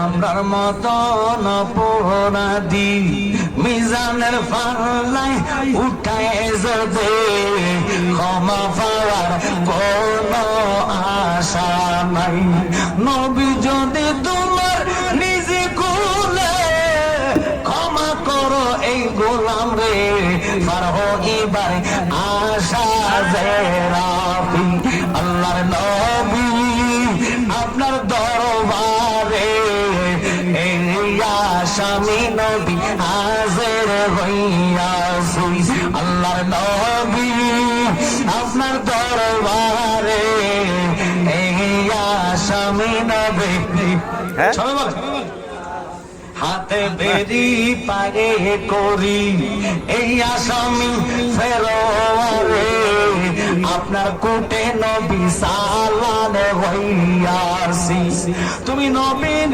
আমরার মতন অপরাধী মিজানের পাল্লায় উঠায় যাবে, ক্ষমা পাওয়ার কোনো আশা নাই। নবী যদি তোমার নিজে কোলে, ক্ষমা করো এই গোলাম রে, পার হইবার আশা যে রাখি। আল্লাহর নবী আপনার দরবারে এই আসামি নবী হাজির হইয়াছি। আল্লাহর নবী আপনার দরবারে এই আসামি নবী। সবাই বলেন হাতে বেরি পায়ে করি এই আসামি ফেরোয়ারে, আপনার কোটে নবী সালাম হইয়াছি। তুমি নবীর